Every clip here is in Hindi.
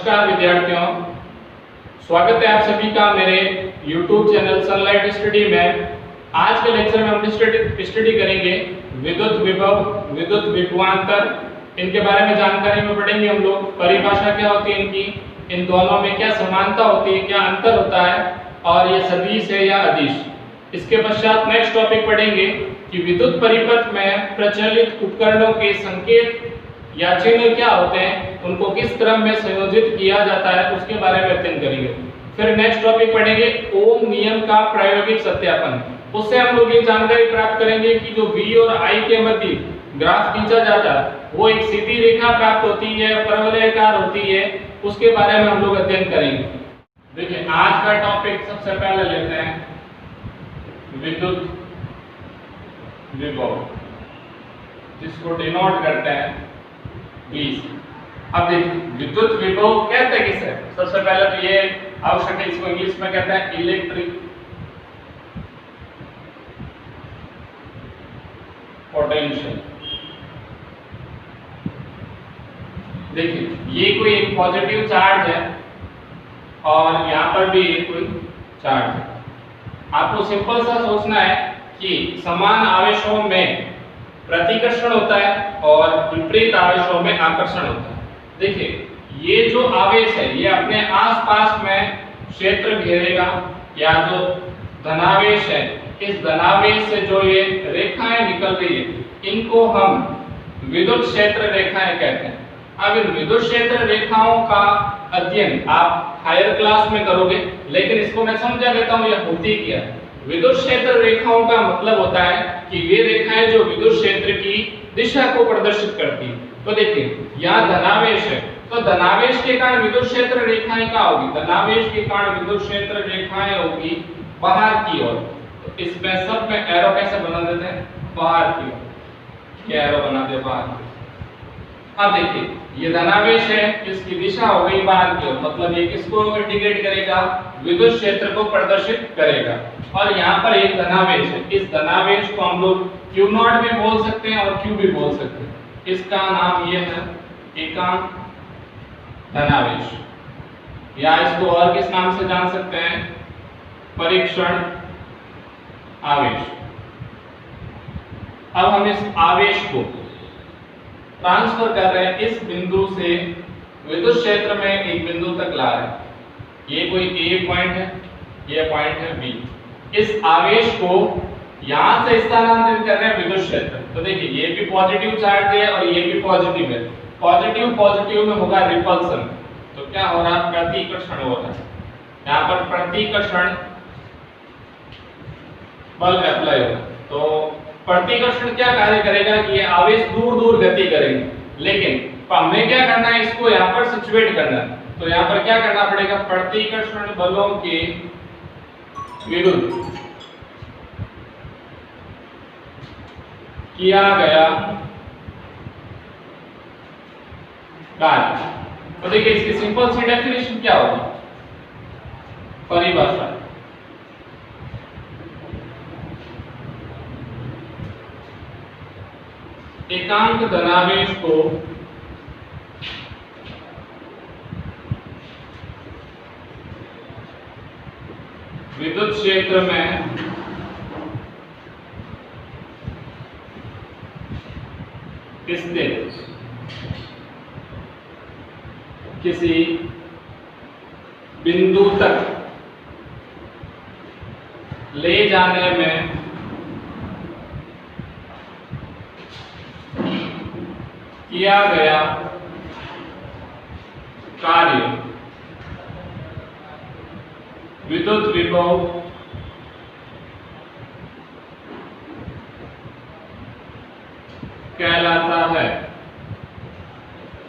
नमस्कार विद्यार्थियों, स्वागत है आप सभी का मेरे YouTube चैनल सनलाइट स्टडी में। आज के लेक्चर में हम स्टडी करेंगे विद्युत विभव, विद्युत विभवांतर, इनके बारे में जानकारी में पढ़ेंगे हम लोग। परिभाषा क्या होती है इनकी, इन दोनों में क्या समानता होती है, क्या अंतर होता है, और ये सदिश है या अदिश। इसके पश्चात नेक्स्ट टॉपिक पढ़ेंगे कि विद्युत परिपथ में प्रचलित उपकरणों के संकेत या चिन्ह क्या होते हैं, उनको किस क्रम में संयोजित किया जाता है, उसके बारे में अध्ययन करेंगे। फिर नेक्स्ट टॉपिक पढ़ेंगे ओम नियम का प्रायोगिक सत्यापन। उससे हम लोग ये जानकारी प्राप्त करेंगे कि जो V और I के मध्य ग्राफ खींचा जाता है वो एक सीधी रेखा प्राप्त होती है, परवलयाकार होती है, उसके बारे में हम लोग अध्ययन करेंगे। देखिए आज का टॉपिक सबसे पहले लेते हैं विद्युत विभव, जिसको डिनोट करते हैं 20। अब देखिए विद्युत विभव कहते हैं किसे, सबसे पहले तो ये आवश्यक है, इसको इंग्लिश में कहते हैं इलेक्ट्रिक पोटेंशियल। देखिए ये कोई एक पॉजिटिव चार्ज है और यहाँ पर भी ये कोई चार्ज है। आपको सिंपल सा सोचना है कि समान आवेशों में प्रतिकर्षण होता है और विपरीत आवेशों में आकर्षण होता है। देखिए ये जो आवेश है ये अपने आसपास में क्षेत्र घेरेगा, या जो धनावेश है इस धनावेश से जो ये रेखाएं निकल रही है इनको हम विद्युत क्षेत्र रेखाएं कहते हैं। अब इन विद्युत क्षेत्र रेखाओं का अध्ययन आप हायर क्लास में करोगे, लेकिन इसको मैं समझा देता हूँ यह होती क्या है। विद्युत क्षेत्र रेखाओं का मतलब होता है कि वे रेखाएं जो विद्युत क्षेत्र की दिशा को प्रदर्शित करती है। तो देखिए यहाँ धनावेश है, तो धनावेश के कारण विद्युत क्षेत्र रेखाएं क्या होगी, धनावेश के कारण विद्युत क्षेत्र रेखाएं होगी बाहर की ओर। तो इसमें सब में एरो कैसे बना देते हैं, बाहर की ओर, ये एरो बना दे बाहर की। अब देखिए ये धनावेश है, इसकी दिशा हो गई बाहर की ओर, मतलब ये किसको इंडिकेट करेगा, विद्युत क्षेत्र को प्रदर्शित करेगा। और यहाँ पर एक धनावेश है, इस धनावेश को हम लोग Q0 भी बोल सकते हैं और Q भी बोल सकते हैं। इसका नाम ये है एकांक धनावेश, या इसको और किस नाम से जान सकते हैं, परीक्षण आवेश। अब हम इस आवेश को ट्रांसफर कर रहे हैं इस बिंदु से विद्युत क्षेत्र में एक बिंदु तक ला रहे हैं। ये कोई A पॉइंट है, ये पॉइंट है B। इस आवेश को यहां से स्थानांतरित कर रहे हैं विद्युत क्षेत्र। तो देखिए ये भी पॉजिटिव चार्ज है और ये भी पॉजिटिव है, पॉजिटिव पॉजिटिव में होगा रिपल्सन, तो क्या हो रहा है, प्रतिकर्षण हो रहा है। यहाँ पर प्रतिकर्षण बल अप्लाई होगा। तो प्रतिकर्षण क्या कार्य करेगा कि ये आवेश दूर दूर गति करेंगे, लेकिन हमें क्या करना है, इसको यहाँ पर सिचुएट करना है। तो यहाँ पर क्या करना पड़ेगा, प्रतिकर्षण बलों के विरुद्ध किया गया कार्य। तो देखिए इसकी सिंपल सी डेफिनेशन क्या होगी, परिभाषा, एकांक धनावेश को विद्युत क्षेत्र में स्थित किसी बिंदु तक ले जाने में किया गया कार्य विद्युत विभव कहलाता है।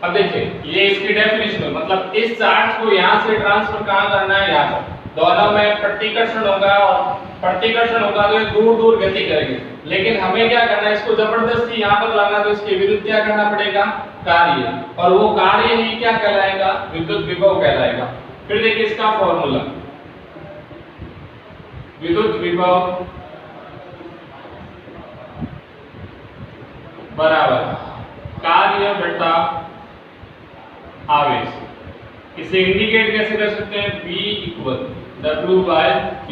अब देखिए ये इसकी डेफिनेशन है, मतलब इस चार्ज को यहां से ट्रांसफर कहां करना है, यहां पर। दोनों में प्रतिकर्षण होगा और प्रतिकर्षण होगा तो ये दूर दूर गति करेंगे, लेकिन हमें क्या करना है, इसको जबरदस्ती यहाँ पर लाना, तो इसके विरुद्ध क्या करना पड़ेगा, कार्य, और वो कार्य ही क्या कहलाएगा, विद्युत विभव कहलाएगा। फिर देखिए इसका फॉर्मूला, विद्युत विभव बराबर कार्य बटा आवेश। इसे इंडिकेट कैसे कर सकते हैं? V equal W/Q।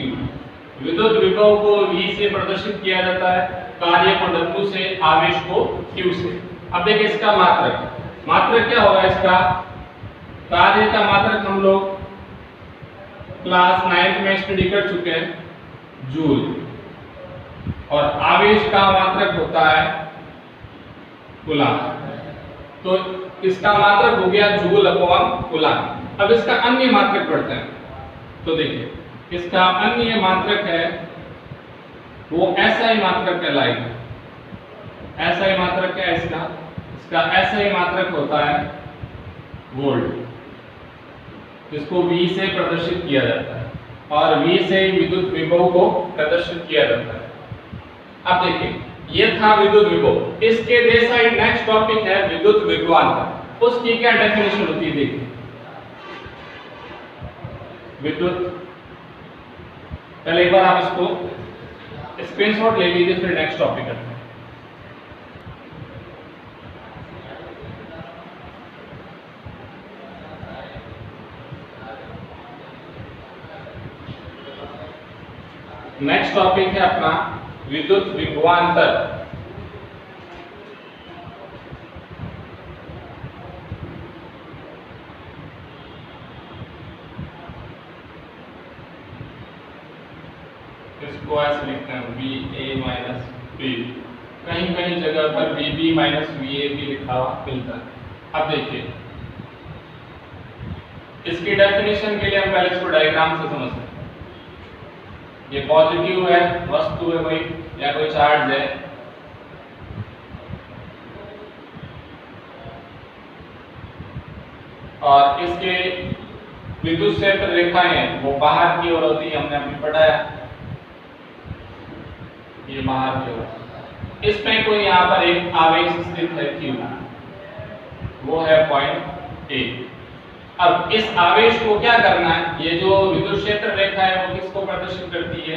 विद्युत विभव को V से प्रदर्शित किया जाता है, कार्य को W से, आवेश को Q से। अब देखिए इसका मात्रक क्या होगा? इसका कार्य का मात्रक हम लोग क्लास 9th में स्टडी कर चुके हैं, जूल। और आवेश का मात्रक होता है कूलम। तो इसका मात्रक हो गया जूल अपॉन कूलम। अब इसका अन्य मात्रक पढ़ते हैं। तो देखिए इसका अन्य मात्रक है वो SI मात्रक कहलाएगा। SI मात्रक क्या है इसका? इसका SI मात्रक होता है वोल्ट, जिसको V से प्रदर्शित किया जाता है और V से विद्युत विभव को प्रदर्शित किया जाता है। अब देखिए ये था विद्युत विभव। इसके जैसा ही नेक्स्ट टॉपिक है विद्युत विभवांतर। उसकी क्या डेफिनेशन होती है? देखिए विद्युत, पहले एक बार आप इसको स्क्रीनशॉट ले लीजिए, फिर नेक्स्ट टॉपिक करते हैं। नेक्स्ट टॉपिक है अपना विद्युत विभवांतर। इसको ऐसे लिखते हैं VA माइनस V। कहीं कहीं जगह पर VB माइनस VA भी लिखा हुआ मिलता है। अब देखिए इसकी डेफिनेशन के लिए हम पहले इसको डायग्राम से समझते हैं। ये पॉजिटिव है, वस्तु है कोई या कोई चार्ज है, और इसके विद्युत क्षेत्र रेखाएं वो बाहर की ओर होती है, हमने अभी पढ़ाया, ये बाहर की ओर। इसमें कोई यहाँ पर एक आवेश स्थित है Q, वो है पॉइंट A। अब इस आवेश को क्या करना है? ये जो विद्युत क्षेत्र रेखा है वो किसको प्रदर्शित करती है?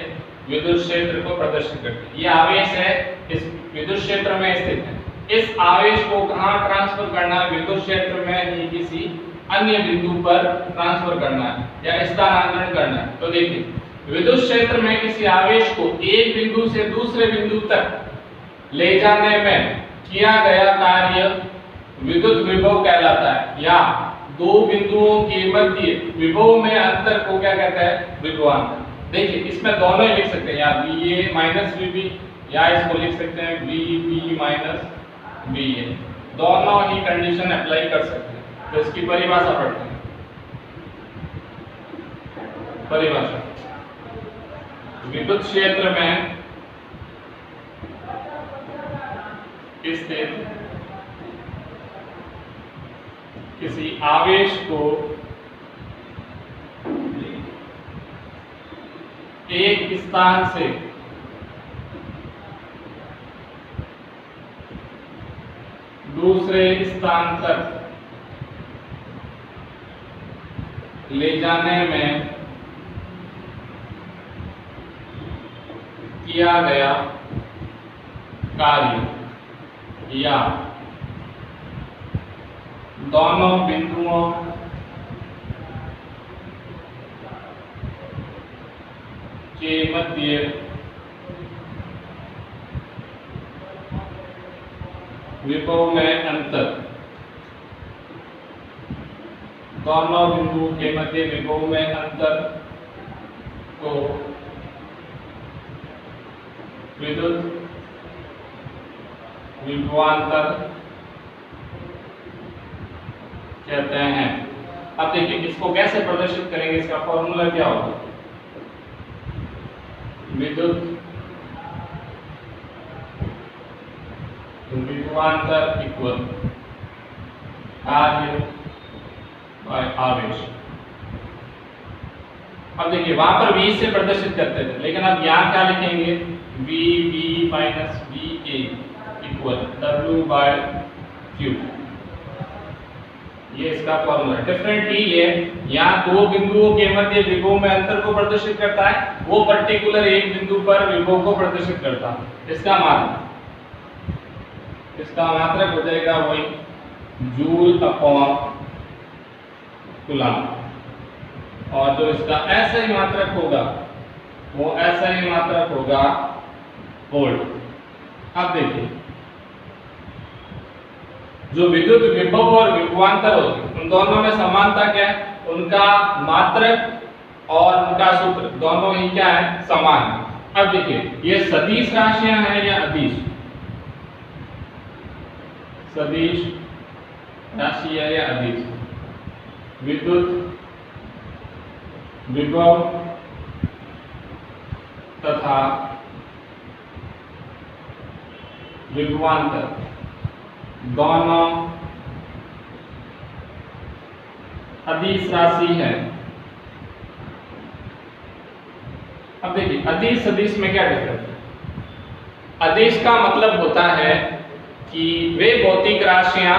विद्युत क्षेत्र को प्रदर्शित करती है। ये आवेश है, इस विद्युत क्षेत्र में स्थित है। इस आवेश को कहाँ ट्रांसफर करना है? विद्युत क्षेत्र में ही किसी अन्य बिंदु पर ट्रांसफर करना है या स्थानांतरण करना है। तो देखिए विद्युत क्षेत्र में किसी आवेश को एक बिंदु से दूसरे बिंदु तक ले जाने में किया गया कार्य विद्युत विभव कहलाता है, या दो बिंदुओं के मध्य विभव में अंतर को क्या कहता है? विभवांतर। देखिए इसमें दोनों ही लिख सकते हैं, या VA माइनस VB, या इसको लिख सकते हैं VB माइनस VA। दोनों ही कंडीशन अप्लाई कर सकते हैं। तो इसकी परिभाषा पढ़ते हैं। परिभाषा, विद्युत क्षेत्र में स्थित किसी आवेश को एक स्थान से दूसरे स्थान तक ले जाने में किया गया कार्य, या दोनों बिंदुओं के मध्य विभव में अंतर, दोनों बिंदुओं के मध्य विभव में अंतर को विद्युत विभवांतर कहते हैं। अब देखिए इसको कैसे प्रदर्शित करेंगे, इसका फॉर्मूला क्या होगा? विद्युत विभवांतर इक्वल कार्य बाय आवेश। अब देखिए वहां पर V से प्रदर्शित करते थे, लेकिन अब यहाँ क्या लिखेंगे? VB minus VA equal W/Q। ये इसका फॉर्मूला। डिफरेंटली ये यहाँ दो बिंदुओं के मध्य विभव में अंतर को प्रदर्शित करता है, वो पर्टिकुलर एक बिंदु पर विभव को प्रदर्शित करता है। इसका मात्रक हो जाएगा वही जूल अपॉन कूलम, और जो इसका ऐसा ही मात्रक होगा वो ऐसा ही मात्रक होगा वोल्ट। अब देखिए, जो विद्युत विभव और विभवांतर होते हैं उन दोनों में समानता क्या है? उनका मात्रक और उनका सूत्र दोनों ही क्या है? समान। अब देखिए, ये सदिश राशियां हैं या अदिश? सदिश राशि है या अदिश? विद्युत विभव तथा विभवांतर दोनों अदिश राशि है। अब देखिए, अदिश सदिश में क्या डिफरेंस है? अदिश का मतलब होता है कि वे भौतिक राशियां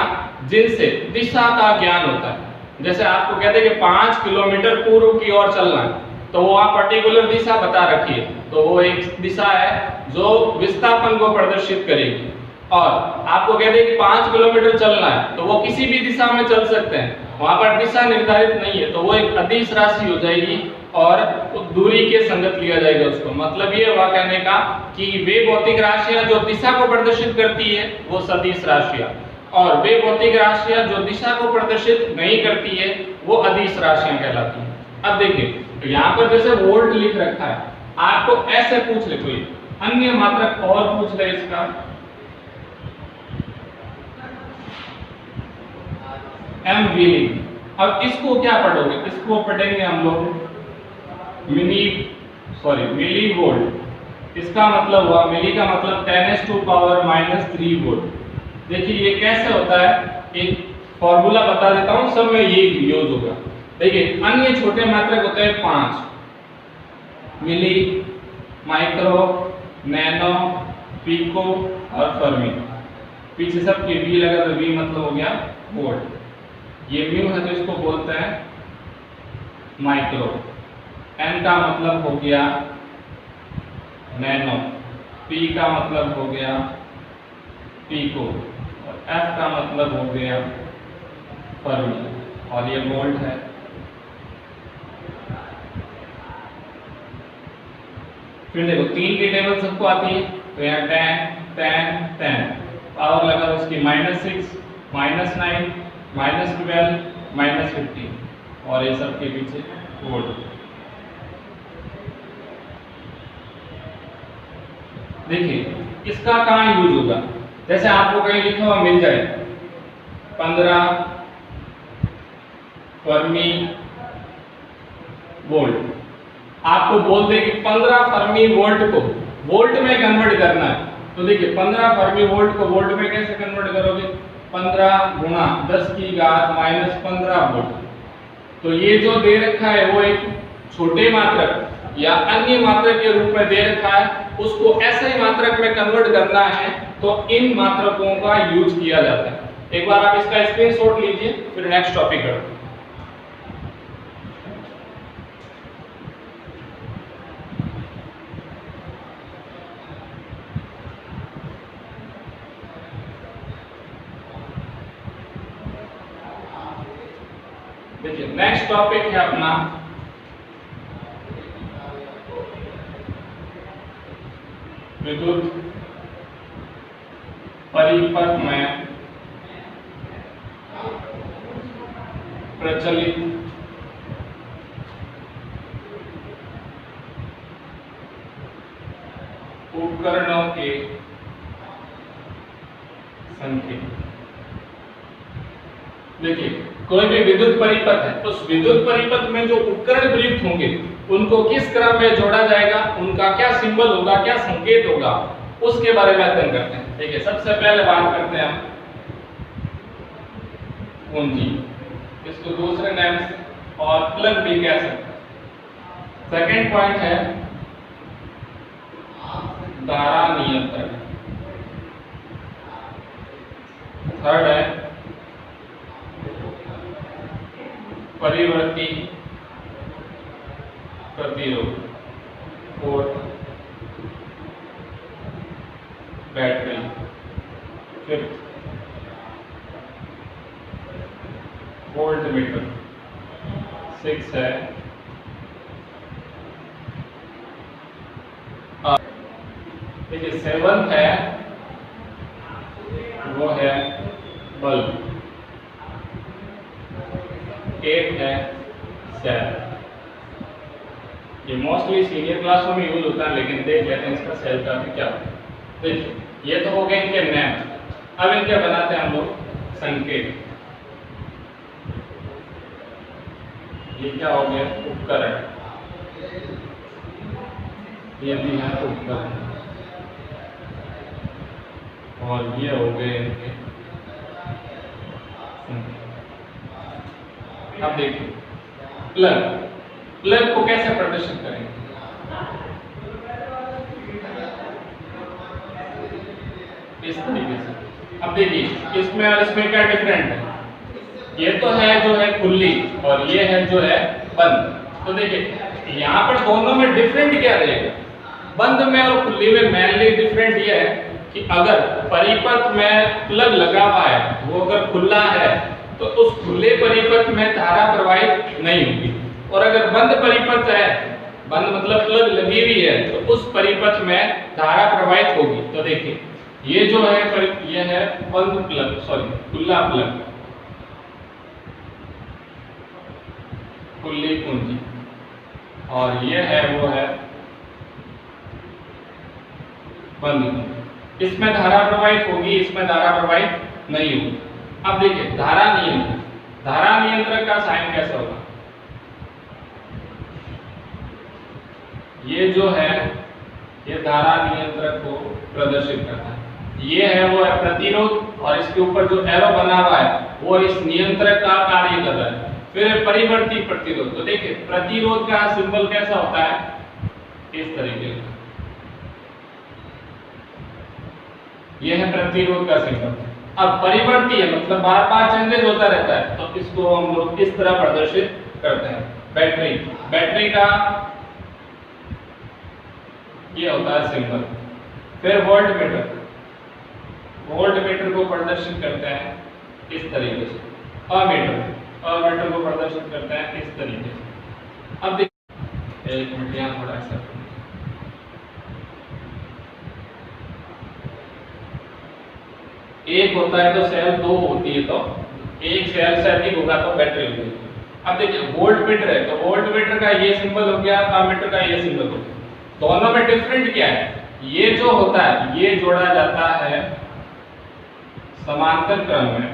जिनसे दिशा का ज्ञान होता है। जैसे आपको कहते हैं कि 5 किलोमीटर पूर्व की ओर चलना है, तो वो आप पर्टिकुलर दिशा बता रखी है, तो वो एक दिशा है जो विस्थापन को प्रदर्शित करेगी। और आपको कहते हैं कि 5 किलोमीटर चलना है, तो वो किसी भी दिशा में चल सकते हैं, वहां पर दिशा निर्धारित नहीं है, तो वो एक अदिश राशि हो जाएगी और दूरी के संगत लिया जाएगा उसको। मतलब ये हुआ कहने का कि वे भौतिक राशियां जो दिशा को प्रदर्शित करती है वो सदिश राशियां, और वे भौतिक राशियां जो दिशा को प्रदर्शित नहीं करती है वो अदिश राशियां कहलाती हैं। अब देखिए, तो यहाँ पर जैसे वोल्ट लिख रखा है, आपको ऐसे पूछ ले कोई अन्य मात्रक और पूछ ले इसका, MV। अब इसको क्या पढ़ोगे? इसको पढ़ेंगे हम लोग मिली वोल्ट। इसका मतलब हुआ, मिली का मतलब 10⁻³ वोल्ट। देखिए ये कैसे होता है, एक फॉर्मूला बता देता हूं, सब में ये यूज होगा। देखिए, अन्य छोटे मात्रक होते हैं 5, मिली, माइक्रो, नैनो, पिको और फर्मी। पीछे सब के V लगा तो V मतलब हो गया वोल्ट। ये म्यू है तो इसको बोलते हैं माइक्रो। N का मतलब हो गया नैनो, P का मतलब हो गया पिको और F का मतलब हो गया फर्मी, और ये वोल्ट है। फिर देखो 3 की टेबल सबको आती है, तो यहाँ 10 10 10 पावर लगा उसकी -6 -9 -12 -15 और ये सब के पीछे वोल्ट। देखिए इसका कहाँ यूज होगा? जैसे आपको कहीं लिखा हुआ मिल जाए 15 फर्मी वोल्ट, आपको बोल दे कि 15 फर्मी वोल्ट को वोल्ट में कन्वर्ट करना है, तो देखिए 15 फर्मी वोल्ट को वोल्ट में कैसे कन्वर्ट करोगे? 15 गुणा 10 की घात -15 वोल्ट। तो ये जो दे रखा है वो एक छोटे मात्रक या अन्य मात्रक के रूप में दे रखा है, उसको ऐसे ही मात्रक में कन्वर्ट करना है तो इन मात्रकों का यूज किया जाता है। एक बार आप इसका स्क्रीनशॉट लीजिए, फिर नेक्स्ट टॉपिक करते हैं। देखिए नेक्स्ट टॉपिक है अपना विद्युत परिपथ में प्रचलित उपकरणों के संकेत। देखिए कोई भी विद्युत परिपथ है, उस विद्युत परिपथ में जो उपकरण प्रयुक्त होंगे उनको किस क्रम में जोड़ा जाएगा, उनका क्या सिंबल होगा, क्या संकेत होगा, उसके बारे में अध्ययन करते हैं। देखिए सबसे पहले बात करते हैं हम कुंजी, इसको दूसरे नाम से और प्लग भी कह सकते हैं। सेकंड पॉइंट है धारा नियंत्रण। थर्ड है परिवर्ती प्रतिरोध। Fourth battery. Fifth volt meter. 6 है, देखिए 7 है वो है बल्ब, 8 है सेल। ये मोस्टली सीनियर क्लासों में यूज होता है, लेकिन देख लेते हैं इसका सेल का भी क्या होता है। देखिए ये तो हो गए इनके नेम। अब इनके बनाते हैं हम लोग संकेत। ये क्या हो गया? उपकरण। ये भी है उपकरण, और ये हो गए इनके संकेत। अब देखिए प्लग, प्लग को कैसे प्रदर्शित करेंगे? इस तरीके से। अब देखिए इसमें और इसमें क्या डिफरेंट है? ये तो है जो है खुली, और ये है जो है बंद। तो देखिए यहाँ पर दोनों में डिफरेंट क्या रहेगा? बंद में और खुली में मेनली डिफरेंट ये है कि अगर परिपथ में प्लग लगा हुआ है, वो अगर खुला है तो उस खुले परिपथ में धारा प्रवाहित नहीं होगी, और अगर बंद परिपथ है, बंद मतलब प्लग लगी हुई है, तो उस परिपथ में धारा प्रवाहित होगी। तो देखिए ये जो है ये है बंद प्लग, सॉरी खुला प्लग, खुली कुंजी, और ये है वो है बंद कुंजी। इसमें धारा प्रवाहित होगी, इसमें धारा प्रवाहित नहीं होगी। अब देखिए धारा नियंत्रक, धारा नियंत्रक का साइन कैसा होगा? ये जो है ये धारा नियंत्रक को प्रदर्शित करता है। ये है वो है प्रतिरोध, और इसके ऊपर जो एरो बना हुआ है वो इस नियंत्रक का कार्य कर रहा है। फिर परिवर्ती प्रतिरोध, तो देखिए प्रतिरोध का सिंबल कैसा होता है? इस तरीके का, यह है प्रतिरोध का सिंबल। अब परिवर्ती है मतलब बार बार चेंजेस होता रहता है, तो इसको हम लोग इस तरह प्रदर्शित करते हैं। बैटरी, बैटरी का ये होता है सिंबल। फिर वोल्ट मीटर, वोल्ट मीटर को प्रदर्शित करते हैं इस तरीके से। अमीटर, अमीटर को प्रदर्शित करते हैं इस तरीके से। अब देखिए एक मिनट यहाँ थोड़ा सा, एक होता है तो सेल, दो होती है तो एक सेल से अधिक होगा तो बैटरी होगी। अब देखिए वोल्ट मीटर है तो वोल्ट मीटर का ये सिंबल हो गया, अमीटर का ये सिंबल हो गया। दोनों में डिफरेंट क्या है? ये जो होता है ये जोड़ा जाता है समांतर क्रम में,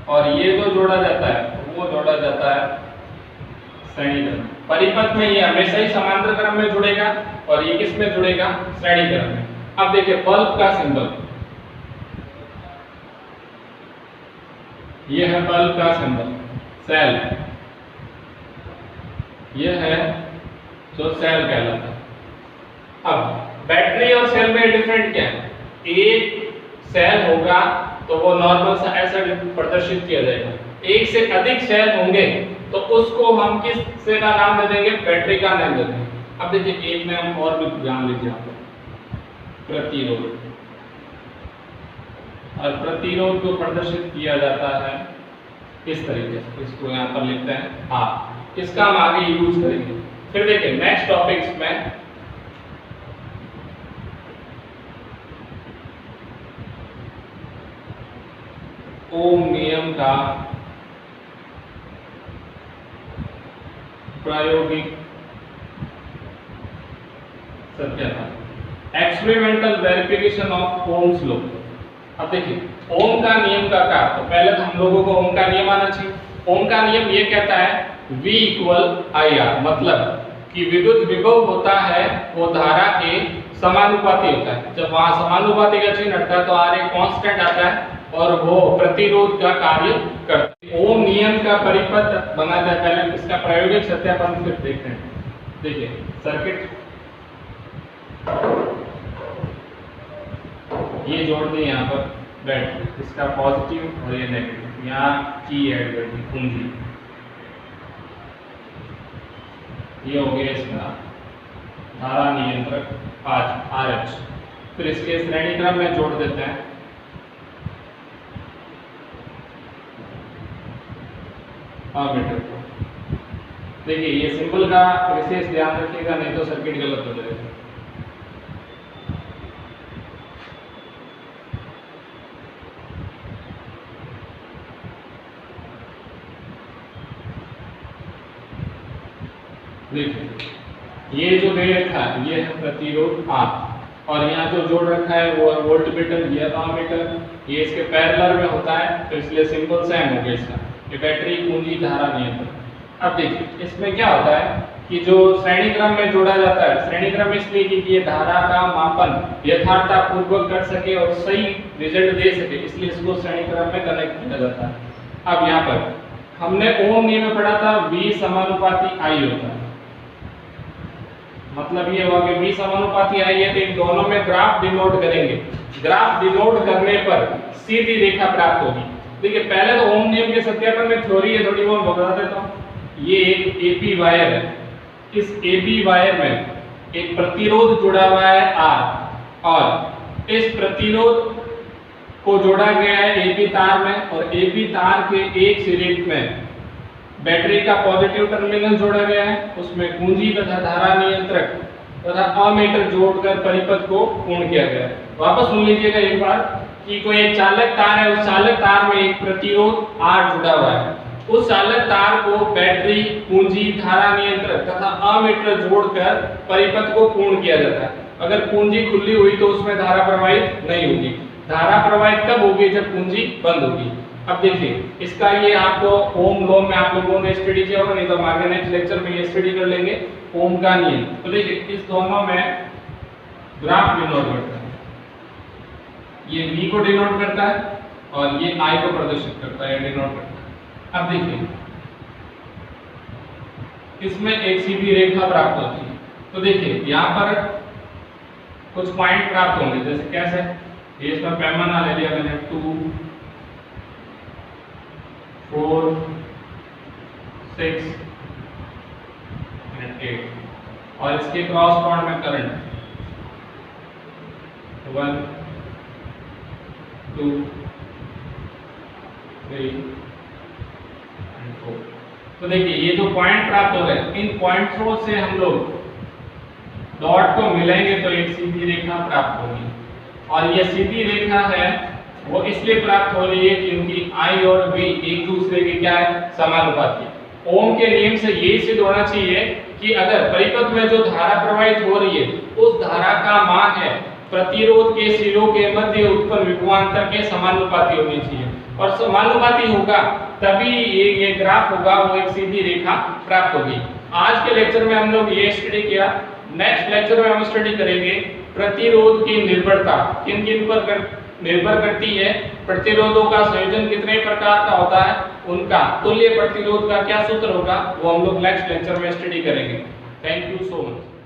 और ये जो जोड़ा जाता है वो जोड़ा जाता है श्रेणी क्रम। परिपथ में ये हमेशा ही समांतर क्रम में जुड़ेगा, और ये किस में जुड़ेगा? श्रेणी क्रम में। अब देखिए बल्ब का सिंबल, ये है बल्ब का सिंबल। सेल, ये है जो सेल कहलाता है। अब बैटरी और सेल में डिफरेंट क्या है? एक सेल होगा तो वो नॉर्मल सा ऐसा प्रदर्शित किया जाएगा। एक से अधिक सेल होंगे तो उसको हम किस से का नाम दे देंगे? बैटरी का नाम दे देंगे। अब देखिए एक नाम और भी जान लीजिए आप, प्रतिरोध। और प्रतिरोध को प्रदर्शित किया जाता है इस तरीके से, इसको यहाँ पर लिखते हैं R। इसका हम आगे यूज करेंगे। फिर देखिए नेक्स्ट टॉपिक्स में ओम नियम का प्रायोगिक सत्यापन, experimental verification of Ohm's law. अब देखिए ओम का नियम का क्या? तो पहले तो हम लोगों को ओम का नियम आना चाहिए। ओम का नियम ये कहता है V = IR, मतलब कि विद्युत विभव होता है वो धारा के समानुपाती होता है। जब वहां समानुपाती का चिन्ह हटता है तो R एक कांस्टेंट आता है और वो प्रतिरोध का कार्य करता है। ओम नियम का परिपथ बनाता है, पहले इसका प्रायोगिक सत्यापन फिर देखते हैं। देखिए सर्किट ये जोड़ दें यहाँ पर बैटरी, इसका पॉजिटिव और ये नेगेटिव, यहाँ की ऐड कर दी कुंजी, ये हो गया इसका धारा नियंत्रक RH। फिर इसके श्रेणी क्रम में जोड़ देते हैं अमीटर को। देखिए ये सिंबल का विशेष ध्यान रखिएगा, नहीं तो सर्किट गलत हो जाएगा। देखिए ये जो दे रखा है ये है प्रतिरोध R, और यहाँ जो जोड़ रखा है वो है वोल्टमीटर, ये एमीटर, ये इसके पैरेलल में होता है, तो इसलिए सिंबल सेम हो गया इसका। ये बैटरी कुंजी धारा नियंत्रण। अब देखिए इसमें क्या होता है कि जो श्रेणी क्रम में जोड़ा जाता है, श्रेणी क्रम इसलिए कि ये धारा का मापन यथार्थपूर्वक कर सके और सही रिजल्ट दे सके, इसलिए इसको श्रेणी क्रम में कनेक्ट किया जाता है। अब यहाँ पर हमने ओम नियम में पढ़ा था V समानुपाती I होता है, मतलब ये हुआ कि V समानुपाती I है, तो इन दोनों में ग्राफ डिनोट करेंगे। ग्राफ डिनोट करने पर सीधी रेखा प्राप्त होगी। देखिए पहले तो ओम नियम के सत्यापन में थ्योरी है, थोड़ी बहुत बता देता हूँ। ये एक AP वायर है, इस AP वायर में एक प्रतिरोध जुड़ा हुआ है R, और इस प्रतिरोध को जोड़ा गया है AP तार में, और AP तार के एक सिरे में बैटरी का पॉजिटिव टर्मिनल जोड़ा गया है, उसमें कुंजी तथा धारा नियंत्रक तथा अमीटर जोड़कर परिपथ को पूर्ण किया गया है। वापस सुन लीजिएगा एक बार कि कोई एक चालक तार है, उस चालक तार में एक प्रतिरोध R जुड़ा हुआ है, उस चालक तार को बैटरी, कुंजी, धारा नियंत्रक तथा अमीटर जोड़कर परिपथ को पूर्ण किया जाता है। अगर कुंजी खुली हुई तो उसमें धारा प्रवाहित नहीं होगी। धारा प्रवाहित कब होगी? जब कुंजी बंद होगी। अब देखिए इसका ये आपको ओम लॉ में आप लोगों ने स्टडी किया होगा, नहीं तो हम आगे नेक्स्ट लेक्चर में ये स्टडी कर लेंगे ओम का नियम। तो देखिए इस दोनों में ग्राफ डिनोट करता है, ये V को डिनोट करता है और ये I को प्रदर्शित करता है, डिनोट करता है। अब देखिए इसमें एक सीधी रेखा प्राप्त होती है, तो देखिए यहाँ पर कुछ पॉइंट प्राप्त होंगे, जैसे कैसे, ये इसका पैमाना ले लिया मैंने 2, 4, 6 and 8, और इसके क्रॉस पॉइंट में करंट 1, 2, 3 and 4। तो देखिए ये जो पॉइंट प्राप्त हो रहे हैं, इन पॉइंट्सों से हम लोग डॉट को मिलाएंगे तो एक सीधी रेखा प्राप्त होगी, और ये सीधी रेखा है वो इसलिए प्राप्त हो रही है क्योंकि I और V एक दूसरे के क्या है? समानुपाती। ओम के नियम से ये सिद्ध होना चाहिए कि अगर परिपथ में जो धारा प्रवाहित हो रही है उस धारा का मान है प्रतिरोध के सिरों के मध्य उत्पन्न विभवांतर के समानुपाती होनी चाहिए, और समानुपाती होगा तभी ये ग्राफ होगा, वो एक सीधी रेखा प्राप्त होगी। आज के लेक्चर में हम लोग ये स्टडी किया। नेक्स्ट लेक्चर में हम स्टडी करेंगे प्रतिरोध की निर्भरता किन किन पर निर्भर करती है, प्रतिरोधों का संयोजन कितने प्रकार का होता है, उनका तुल्य प्रतिरोध का क्या सूत्र होगा, वो हम लोग नेक्स्ट लेक्चर में स्टडी करेंगे। Thank you so much.